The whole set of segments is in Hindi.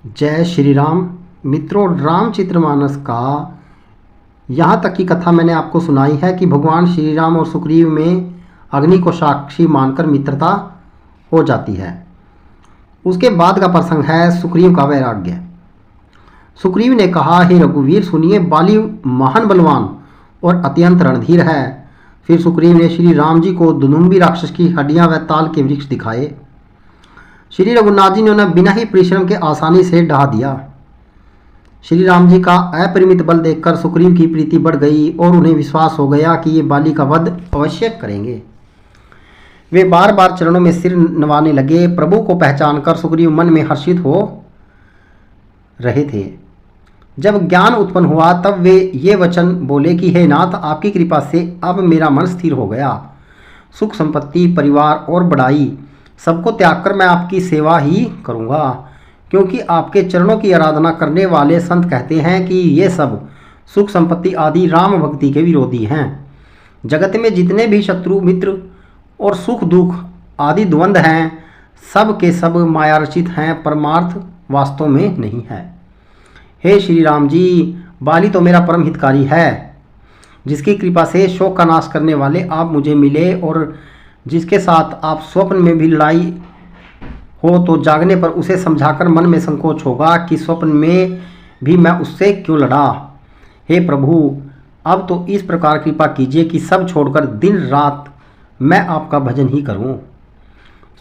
जय श्री राम। मित्रों, रामचरितमानस का यहाँ तक की कथा मैंने आपको सुनाई है कि भगवान श्री राम और सुग्रीव में अग्नि को साक्षी मानकर मित्रता हो जाती है। उसके बाद का प्रसंग है सुग्रीव का वैराग्य। सुग्रीव ने कहा, हे रघुवीर सुनिए, बाली महान बलवान और अत्यंत रणधीर है। फिर सुग्रीव ने श्री राम जी को दुदुम्बी राक्षस की हड्डियां व ताल के वृक्ष दिखाए। श्री रघुनाथ जी ने उन्हें बिना ही परिश्रम के आसानी से ढहा दिया। श्री राम जी का अपरिमित बल देखकर सुग्रीव की प्रीति बढ़ गई और उन्हें विश्वास हो गया कि ये बाली का वध अवश्य करेंगे। वे बार बार चरणों में सिर नवाने लगे। प्रभु को पहचानकर सुग्रीव मन में हर्षित हो रहे थे। जब ज्ञान उत्पन्न हुआ तब वे ये वचन बोले कि हे नाथ, आपकी कृपा से अब मेरा मन स्थिर हो गया। सुख संपत्ति, परिवार और बड़ाई सबको त्याग कर मैं आपकी सेवा ही करूँगा, क्योंकि आपके चरणों की आराधना करने वाले संत कहते हैं कि ये सब सुख संपत्ति आदि राम भक्ति के विरोधी हैं। जगत में जितने भी शत्रु मित्र और सुख दुख आदि द्वंद्व हैं, सब के सब माया रचित हैं, परमार्थ वास्तव में नहीं है। हे श्री राम जी, बाली तो मेरा परम हितकारी है, जिसकी कृपा से शोक का नाश करने वाले आप मुझे मिले और जिसके साथ आप स्वप्न में भी लड़ाई हो तो जागने पर उसे समझाकर मन में संकोच होगा कि स्वप्न में भी मैं उससे क्यों लड़ा। हे प्रभु, अब तो इस प्रकार कृपा कीजिए कि सब छोड़कर दिन रात मैं आपका भजन ही करूं।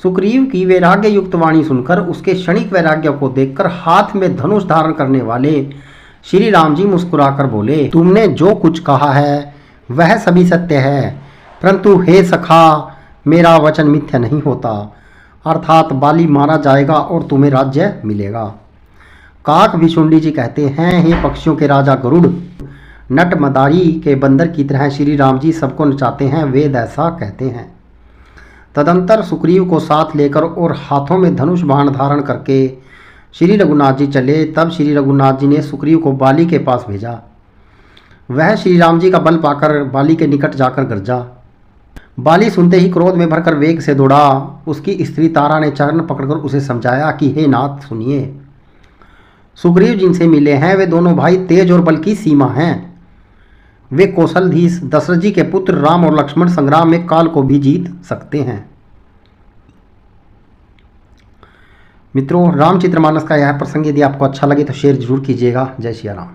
सुग्रीव की वैराग्य युक्त वाणी सुनकर उसके क्षणिक वैराग्य को देखकर हाथ में धनुष धारण करने वाले श्री राम जी मुस्कुराकर बोले, तुमने जो कुछ कहा है वह सभी सत्य है, परंतु हे सखा, मेरा वचन मिथ्या नहीं होता। अर्थात बाली मारा जाएगा और तुम्हें राज्य मिलेगा। काक विशुंडी जी कहते हैं, हे पक्षियों के राजा गरुड़, नट मदारी के बंदर की तरह श्री राम जी सबको नचाते हैं, वेद ऐसा कहते हैं। तदंतर सुग्रीव को साथ लेकर और हाथों में धनुष बाण धारण करके श्री रघुनाथ जी चले। तब श्री रघुनाथ जी ने सुग्रीव को बाली के पास भेजा। वह श्री राम जी का बल पाकर बाली के निकट जाकर गरजा। बाली सुनते ही क्रोध में भरकर वेग से दौड़ा। उसकी स्त्री तारा ने चरण पकड़कर उसे समझाया कि हे नाथ सुनिए, सुग्रीव जिनसे मिले हैं वे दोनों भाई तेज और बल की सीमा हैं। वे कौशलधीश दशरथ जी के पुत्र राम और लक्ष्मण संग्राम में काल को भी जीत सकते हैं। मित्रों, रामचरितमानस का यह प्रसंग यदि आपको अच्छा लगे तो शेयर जरूर कीजिएगा। जय श्री राम।